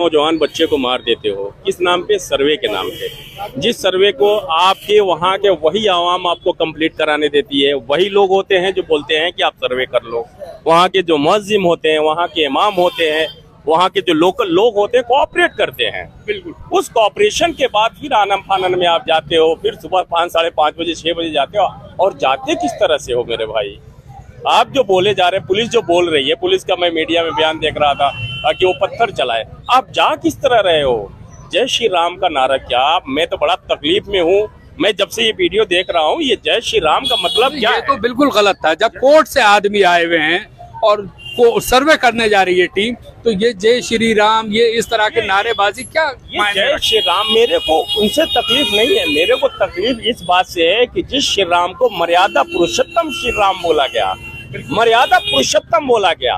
नौजवान बच्चे को मार देते हो, किस नाम पे? सर्वे के नाम पे। जिस सर्वे को आपके वहाँ के वही आवाम आपको कंप्लीट कराने देती है, वही लोग होते हैं जो बोलते हैं कि आप सर्वे कर लो। वहाँ के जो मुअज्जिम होते हैं, वहाँ के इमाम होते हैं, वहाँ के जो लोकल लोग होते हैं, कोऑपरेट करते हैं। बिल्कुल उस कोऑपरेशन के बाद फिर आनन फानन में आप जाते हो, फिर सुबह 5, साढ़े 5 बजे 6 बजे जाते हो। और जाते किस तरह से हो मेरे भाई? आप जो बोले जा रहे हैं, पुलिस जो बोल रही है, पुलिस का मैं मीडिया में बयान देख रहा था कि वो पत्थर चलाए, आप जा किस तरह रहे हो? जय श्री राम का नारा क्या? मैं तो बड़ा तकलीफ में हूँ। मैं जब से ये वीडियो देख रहा हूँ, ये जय श्री राम का मतलब क्या है? तो बिल्कुल गलत था। जब कोर्ट से आदमी आए हुए हैं और सर्वे करने जा रही है टीम, तो ये जय श्री राम, ये इस तरह के नारेबाजी क्या? जय श्री राम मेरे को उनसे तकलीफ नहीं है, मेरे को तकलीफ इस बात से है कि जिस श्री राम को मर्यादा पुरुषोत्तम श्री राम बोला गया, मर्यादा पुरुषोत्तम बोला गया,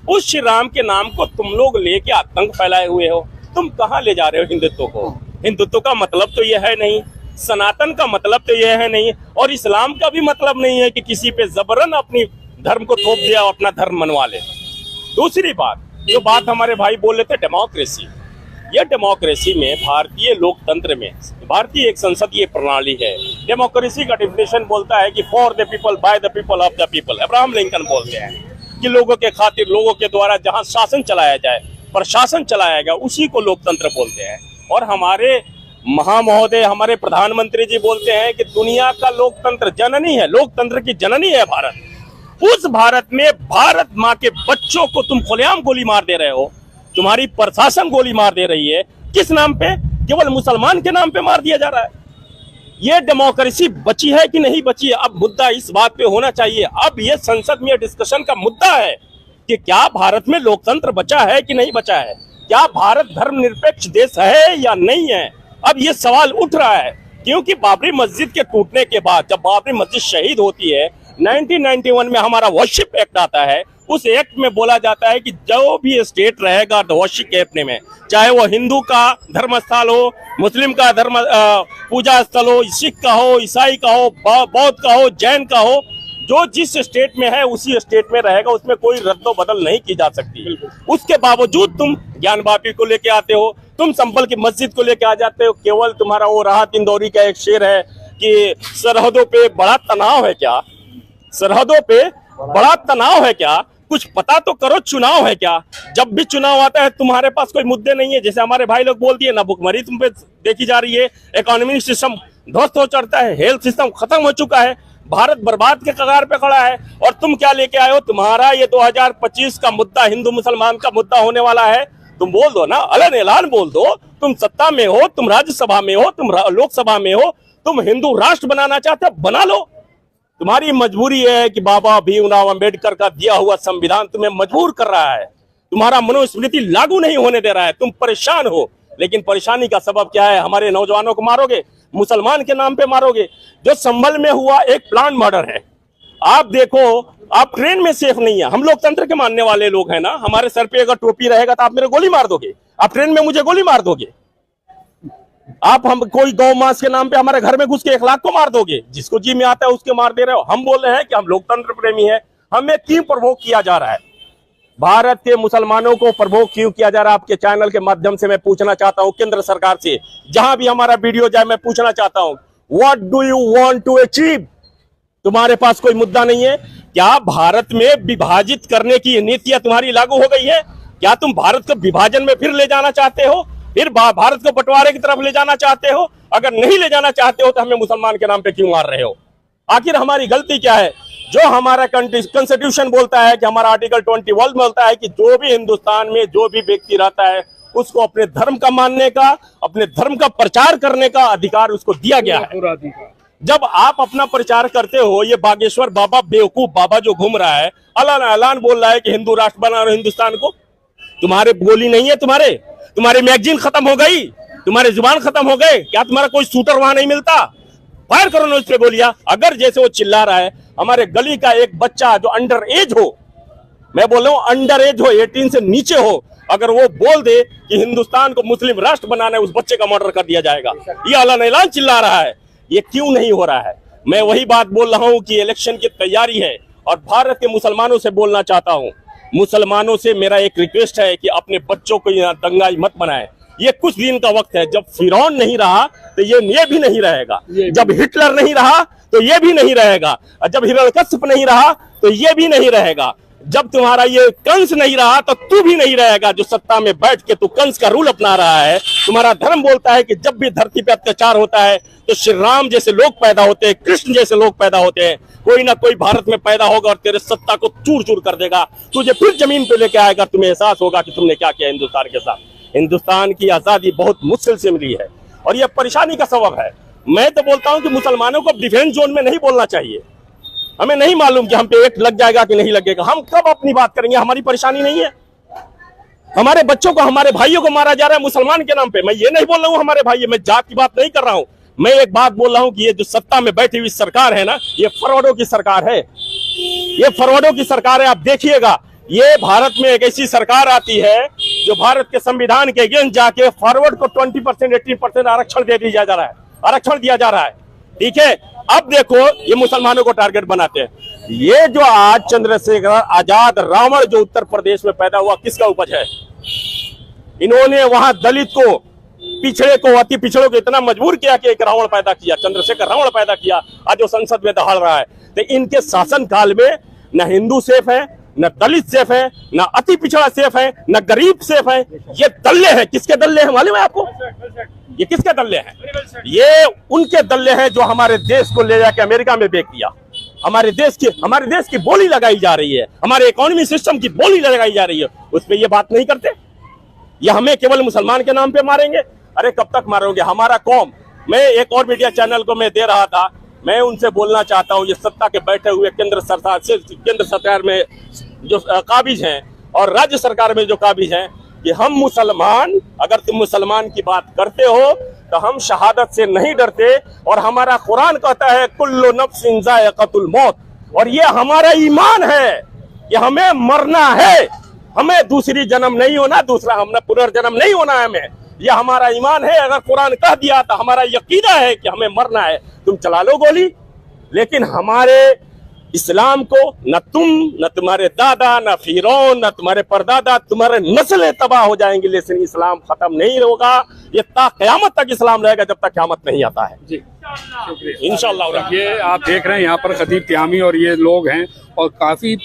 उस श्री राम के नाम को तुम लोग लेके आतंक फैलाए हुए हो। तुम कहाँ ले जा रहे हो हिंदुत्व को? हिंदुत्व का मतलब तो यह है नहीं, सनातन का मतलब तो यह है नहीं, और इस्लाम का भी मतलब नहीं है कि किसी पे जबरन अपनी धर्म को थोप दिया और अपना धर्म मनवा ले। दूसरी बात, जो बात हमारे भाई बोल रहे थे डेमोक्रेसी, ये डेमोक्रेसी में, भारतीय लोकतंत्र में, भारतीय एक संसदीय प्रणाली है। डेमोक्रेसी का डिफिनेशन बोलता है कि for the people, by the people, of the people. Abraham Lincoln बोलते हैं कि लोगों के खातिर, लोगों के द्वारा जहां शासन चलाया जाए, प्रशासन चलाया गया, उसी को लोकतंत्र बोलते हैं। और हमारे महामहोदय, हमारे प्रधानमंत्री जी बोलते हैं कि दुनिया का लोकतंत्र जननी है, लोकतंत्र की जननी है भारत। उस भारत में भारत माँ के बच्चों को तुम खुलेआम गोली मार दे रहे हो, तुम्हारी प्रशासन गोली मार दे रही है। किस नाम पे? केवल मुसलमान के नाम पे मार दिया जा रहा है। ये डेमोक्रेसी बची है कि नहीं बची है? अब मुद्दा इस बात पे होना चाहिए। अब ये संसद में डिस्कशन का मुद्दा है कि क्या भारत में लोकतंत्र बचा है कि नहीं बचा है, क्या भारत धर्मनिरपेक्ष देश है या नहीं है। अब ये सवाल उठ रहा है, क्योंकि बाबरी मस्जिद के टूटने के बाद जब बाबरी मस्जिद शहीद होती है, 1991 में हमारा वर्शिप एक्ट आता है। उस एक्ट में बोला जाता है कि जो भी स्टेट रहेगा वर्शिप के अपने में, चाहे वो हिंदू का धर्म स्थल हो, मुस्लिम का धर्म पूजा स्थल हो, सिख का हो, ईसाई का हो, बौद्ध का हो, जैन का हो, जो जिस स्टेट में है उसी स्टेट में रहेगा, उसमें कोई रद्दो बदल नहीं की जा सकती। उसके बावजूद तुम ज्ञान वापी को लेके आते हो, तुम संभल की मस्जिद को लेके आ जाते हो। केवल तुम्हारा वो राहत इंदौरी का एक शेर है कि सरहदों पे बड़ा तनाव है क्या? सरहदों पे बड़ा तनाव है क्या? कुछ पता तो करो, चुनाव है क्या? जब भी चुनाव आता है तुम्हारे पास कोई मुद्दे नहीं है। जैसे हमारे भाई लोग बोल दिए ना, भुखमरी तुम पे देखी जा रही है, इकोनॉमिक सिस्टम ध्वस्त हो चढ़ता है, हेल्थ सिस्टम खत्म हो चुका है, भारत बर्बाद के कगार पे खड़ा है। और तुम क्या लेके आए हो? तुम्हारा ये 2025 का मुद्दा हिंदू मुसलमान का मुद्दा होने वाला है। तुम बोल दो ना, अलग ऐलान बोल दो, तुम सत्ता में हो, तुम राज्यसभा में हो, तुम लोकसभा में हो, तुम हिंदू राष्ट्र बनाना चाहते हो, बना लो। तुम्हारी मजबूरी है कि बाबा भीमराव अंबेडकर का दिया हुआ संविधान तुम्हें मजबूर कर रहा है, तुम्हारा मनुस्मृति लागू नहीं होने दे रहा है, तुम परेशान हो। लेकिन परेशानी का सबब क्या है? हमारे नौजवानों को मारोगे, मुसलमान के नाम पे मारोगे। जो संभल में हुआ एक प्लान मर्डर है, आप देखो, आप ट्रेन में सेफ नहीं है। हम लोकतंत्र के मानने वाले लोग हैं ना, हमारे सर पे अगर टोपी रहेगा तो आप मेरे गोली मार दोगे, आप ट्रेन में मुझे गोली मार दोगे, आप हम कोई गौ मांस के नाम पे हमारे घर में घुस के 1 लाख को मार दोगे, जिसको जी में आता है उसके मार दे रहे हो। हम बोल रहे हैं कि हम लोकतंत्र प्रेमी हैं, हमें क्यों प्रवोक किया जा रहा है? भारत के मुसलमानों को प्रवोक क्यों किया जा रहा है? आपके चैनल के माध्यम से मैं पूछना चाहता हूं, केंद्र सरकार से, जहां भी हमारा वीडियो जाए, मैं पूछना चाहता हूं, what do you want to achieve? तुम्हारे पास कोई मुद्दा नहीं है क्या? भारत में विभाजित करने की नीतियां तुम्हारी लागू हो गई है क्या? तुम भारत को विभाजन में फिर ले जाना चाहते हो, फिर भारत को बंटवारे की तरफ ले जाना चाहते हो? अगर नहीं ले जाना चाहते हो तो हमें मुसलमान के नाम पे क्यों मार रहे हो? आखिर हमारी गलती क्या है? जो हमारा कॉन्स्टिट्यूशन बोलता है कि हमारा आर्टिकल 21 बोलता है कि जो भी हिंदुस्तान में जो भी व्यक्ति रहता है उसको अपने धर्म का मानने का, अपने धर्म का प्रचार करने का अधिकार उसको दिया गया है। जब आप अपना प्रचार करते हो, ये बागेश्वर बाबा, बेवकूफ बाबा जो घूम रहा है, ऐलान बोल रहा है कि हिंदू राष्ट्र बना रहे हिंदुस्तान को, तुम्हारे गोली नहीं है, तुम्हारे मैगजीन खत्म हो गई, तुम्हारे जुबान खत्म हो गए क्या? तुम्हारा कोई शूटर वहां नहीं मिलता? फायर करो ना उस पे गोलियां। अगर जैसे वो चिल्ला रहा है, हमारे गली का एक बच्चा जो अंडर एज हो, मैं बोल रहा हूं अंडर एज हो, 18 से नीचे हो, अगर वो बोल दे कि हिंदुस्तान को मुस्लिम राष्ट्र बनाना है, उस बच्चे का मर्डर कर दिया जाएगा। ये ऐलान चिल्ला रहा है, ये क्यों नहीं हो रहा है? मैं वही बात बोल रहा हूं कि इलेक्शन की तैयारी है और भारत के मुसलमानों से बोलना चाहता हूं, मुसलमानों से मेरा एक रिक्वेस्ट है कि अपने बच्चों को यहाँ दंगाई मत बनाए। ये कुछ दिन का वक्त है, जब फिरौन नहीं रहा तो ये भी नहीं रहेगा, जब हिटलर नहीं रहा तो ये भी नहीं रहेगा, और जब हिरण्यकश्यप नहीं रहा तो ये भी नहीं रहेगा, जब तुम्हारा ये कंस नहीं रहा तो तू भी नहीं रहेगा। जो सत्ता में बैठ के तू कंस का रूल अपना रहा है। तुम्हारा धर्म बोलता है कि जब भी धरती पे अत्याचार होता है तो श्री राम जैसे लोग पैदा होते हैं, कृष्ण जैसे लोग पैदा होते हैं। कोई ना कोई भारत में पैदा होगा और तेरे सत्ता को चूर चूर कर देगा, तुझे फिर जमीन पे लेके आएगा। तुम्हें एहसास होगा कि तुमने क्या किया हिंदुस्तान के साथ। हिंदुस्तान की आजादी बहुत मुश्किल से मिली है और यह परेशानी का सबब है। मैं तो बोलता हूं कि मुसलमानों को डिफेंस जोन में नहीं बोलना चाहिए। हमें नहीं मालूम कि हम पे एक लग जाएगा कि नहीं लगेगा, हम कब अपनी बात करेंगे, हमारी परेशानी नहीं है। हमारे बच्चों को, हमारे भाइयों को मारा जा रहा है मुसलमान के नाम पे। मैं ये नहीं बोल रहा हूँ हमारे भाई, मैं जात की बात नहीं कर रहा हूँ। मैं एक बात बोल रहा हूँ कि ये जो सत्ता में बैठी हुई सरकार है ना, ये फरवडों की सरकार है, ये फरवडों की सरकार है। आप देखिएगा, ये भारत में एक ऐसी सरकार आती है जो भारत के संविधान के अगेंस्ट जाके फॉरवर्ड को 20%, 18% आरक्षण दे दिया जा रहा है, आरक्षण दिया जा रहा है। ठीक है, अब देखो ये मुसलमानों को टारगेट बनाते हैं। ये जो आज चंद्रशेखर आजाद रावण जो उत्तर प्रदेश में पैदा हुआ, किसका उपज है? इन्होंने वहां दलित को, पिछड़े को, अति पिछड़ों को इतना मजबूर किया कि एक रावण पैदा किया, चंद्रशेखर रावण पैदा किया। आज वो संसद में दहाड़ रहा है। तो इनके शासन काल में न हिंदू सेफ है, न दलित सेफ है, न अति पिछड़ा सेफ है, न गरीब सेफ है। ये दल्ले हैं। किसके दल्ले हैं मालूम है आपको? ये किसके दल्ले हैं? ये उनके दल्ले हैं जो हमारे देश को ले जाके अमेरिका में बेच दिया। हमारे देश की बोली लगाई जा रही है, हमारे इकोनॉमी सिस्टम की बोली लगाई जा रही है। उस पर ये बात नहीं करते। ये हमें केवल मुसलमान के नाम पे मारेंगे। अरे कब तक मारोगे? हमारा कौम, मैं एक और मीडिया चैनल को मैं दे रहा था, मैं उनसे बोलना चाहता हूं, ये सत्ता के बैठे हुए केंद्र सरकार में जो काबिज हैं और राज्य सरकार में जो काबिज हैं, कि हम मुसलमान, अगर तुम मुसलमान की बात करते हो तो हम शहादत से नहीं डरते। और हमारा कुरान कहता है कुल्लु नफ्सिन ज़ाइक़तुल मौत, और ये हमारा ईमान है कि हमें मरना है, हमें दूसरी जन्म नहीं होना, दूसरा हमें पुनर्जन्म नहीं होना है। हमें ये हमारा ईमान है। अगर कुरान कह दिया तो हमारा यकीना है कि हमें मरना है। तुम चला लो गोली, लेकिन हमारे इस्लाम को न तुम, न तुम्हारे दादा, न फिरौन, न तुम्हारे परदादा, तुम्हारे नस्लें तबाह हो जाएंगी, लेकिन इस्लाम खत्म नहीं होगा। ये ता क़यामत तक इस्लाम रहेगा, जब तक क़यामत नहीं आता है। जी, इंशाअल्लाह। ये आप देख रहे हैं यहाँ पर खतीब त्यामी और ये लोग हैं, और काफ़ी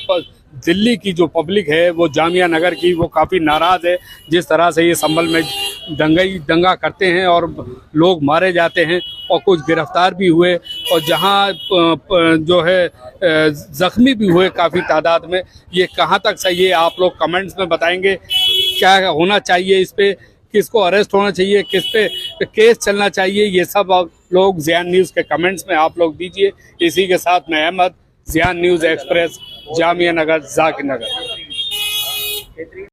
दिल्ली की जो पब्लिक है वो जामिया नगर की, वो काफ़ी नाराज़ है जिस तरह से ये संभल में दंगा करते हैं और लोग मारे जाते हैं और कुछ गिरफ्तार भी हुए, और जहाँ जो है ज़ख्मी भी हुए काफ़ी तादाद में। ये कहाँ तक सही है, आप लोग कमेंट्स में बताएंगे। क्या होना चाहिए इस पे, किसको अरेस्ट होना चाहिए, किस पे केस चलना चाहिए, ये सब आप लोग ज़ियान न्यूज़ के कमेंट्स में आप लोग दीजिए। इसी के साथ मैं अहमद, ज़ियान न्यूज़ एक्सप्रेस, जामिया नगर, ज़ाकिर नगर।